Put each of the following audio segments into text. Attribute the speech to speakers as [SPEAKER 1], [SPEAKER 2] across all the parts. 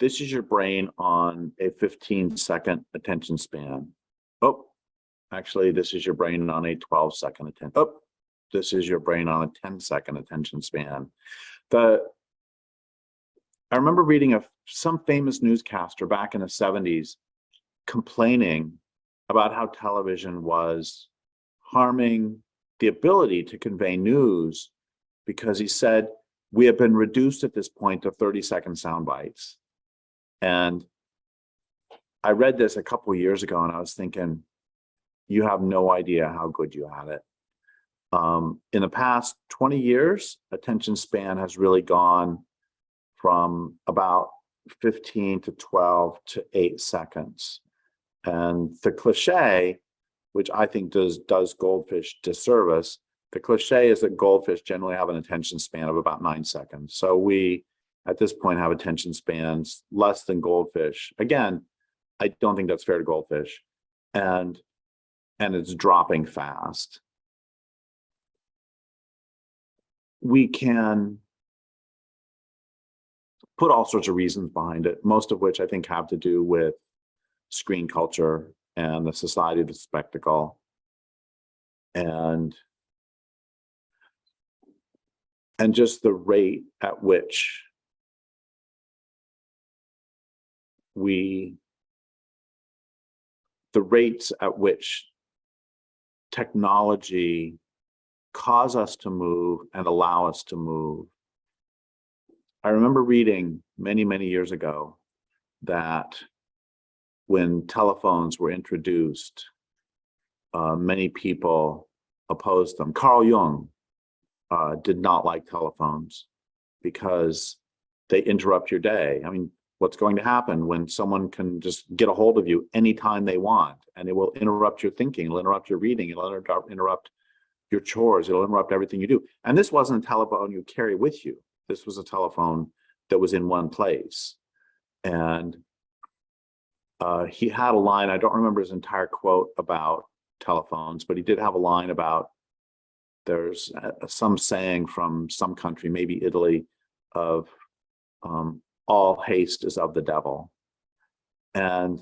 [SPEAKER 1] This is your brain on a 15-second attention span. Oh, actually, this is your brain on a 12-second attention. Oh, this is your brain on a 10-second attention span. I remember reading some famous newscaster back in the 70s complaining about how television was harming the ability to convey news, because he said, we have been reduced at this point to 30-second sound bites. And I read this a couple of years ago and I was thinking, you have no idea how good you had it. In the past 20 years, attention span has really gone from about 15 to 12 to 8 seconds. And the cliche, which I think does goldfish disservice, the cliche is that goldfish generally have an attention span of about 9 seconds. So we, at this point, have attention spans less than goldfish. Again, I don't think that's fair to goldfish. And it's dropping fast. We can put all sorts of reasons behind it, most of which I think have to do with screen culture and the society of the spectacle, and just the rate at which the rates at which technology cause us to move and allow us to move. I remember reading many, many years ago that when telephones were introduced, many people opposed them. Carl Jung did not like telephones because they interrupt your day. I mean, what's going to happen when someone can just get a hold of you anytime they want, and it will interrupt your thinking, it'll interrupt your reading, it'll interrupt your chores, it'll interrupt everything you do. And this wasn't a telephone you carry with you. This was a telephone that was in one place. And he had a line, I don't remember his entire quote about telephones, but he did have a line about, there's some saying from some country, maybe Italy, of all haste is of the devil. And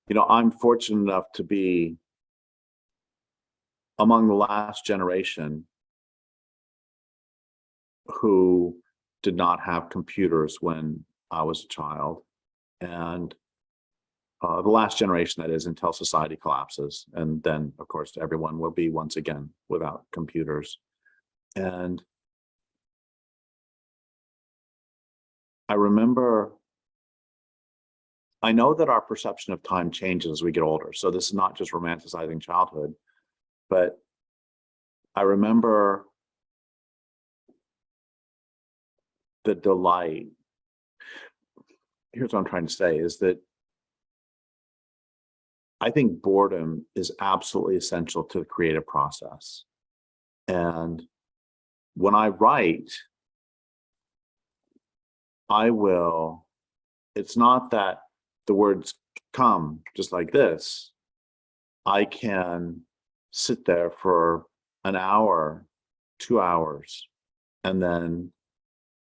[SPEAKER 1] you know, I'm fortunate enough to be among the last generation who did not have computers when I was a child. And the last generation, that is, until society collapses. And then, of course, everyone will be once again without computers. And I remember, I know that our perception of time changes as we get older. So this is not just romanticizing childhood, but I remember the delight. Here's what I'm trying to say, is that I think boredom is absolutely essential to the creative process. And when I write, it's not that the words come just like this. I can sit there for an hour, 2 hours, and then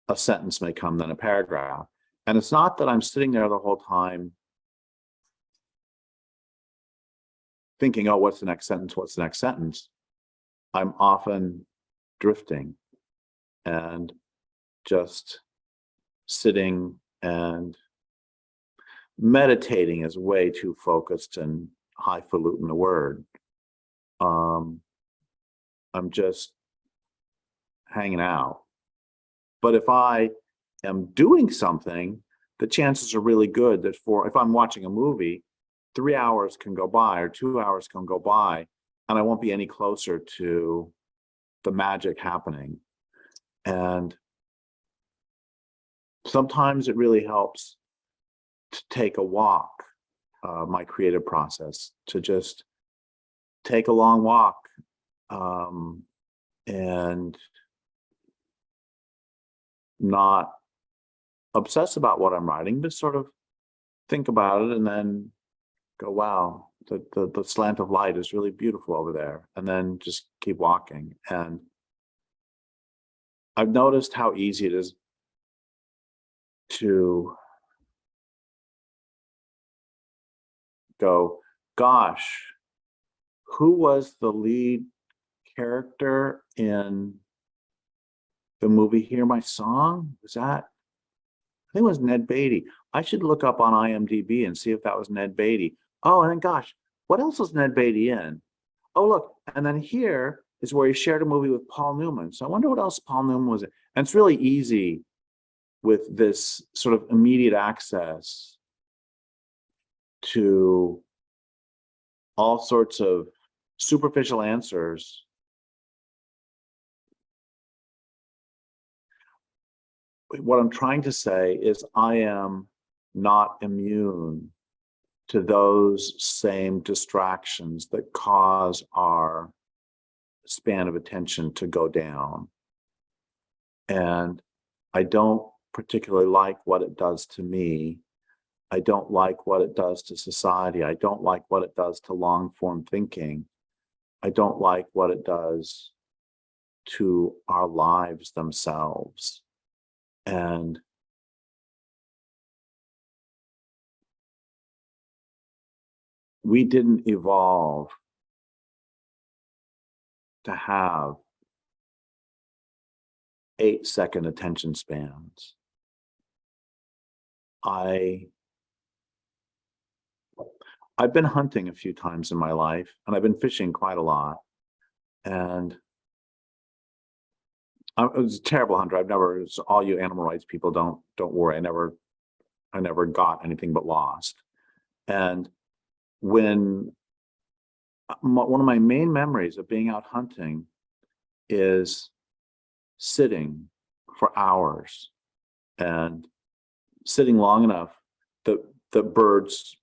[SPEAKER 1] a sentence may come, then a paragraph. And it's not that I'm sitting there the whole time thinking, oh, what's the next sentence? What's the next sentence? I'm often drifting and just sitting, and meditating is way too focused and highfalutin a word. I'm just hanging out. But if I am doing something, the chances are really good that if I'm watching a movie, 3 hours can go by or 2 hours can go by, and I won't be any closer to the magic happening. And sometimes it really helps to take a walk, my creative process, to just take a long walk and not obsess about what I'm writing, just sort of think about it and then go, wow, the slant of light is really beautiful over there. And then just keep walking. And I've noticed how easy it is to go, gosh, who was the lead character in the movie Hear My Song? Was that, I think it was Ned Beatty. I should look up on IMDb and see if that was Ned Beatty. Oh, and then gosh, what else was Ned Beatty in? Oh, look, and then here is where he shared a movie with Paul Newman. So I wonder what else Paul Newman was in. And it's really easy with this sort of immediate access to all sorts of superficial answers. What I'm trying to say is I am not immune to those same distractions that cause our span of attention to go down. And I don't particularly like what it does to me. I don't like what it does to society. I don't like what it does to long form thinking. I don't like what it does to our lives themselves. And we didn't evolve to have 8-second attention spans. I've been hunting a few times in my life, and I've been fishing quite a lot. And I was a terrible hunter. I've never, all you animal rights people, don't worry. I never got anything but lost. And when one of my main memories of being out hunting is sitting for hours and sitting long enough that the birds,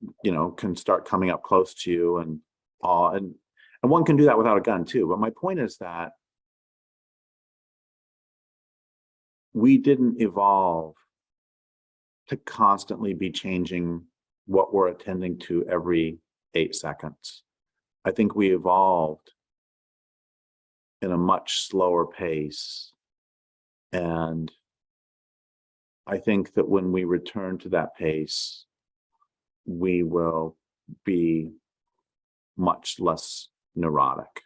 [SPEAKER 1] can start coming up close to you, and one can do that without a gun too. But my point is that we didn't evolve to constantly be changing what we're attending to every 8 seconds. I think we evolved in a much slower pace. And I think that when we return to that pace, we will be much less neurotic.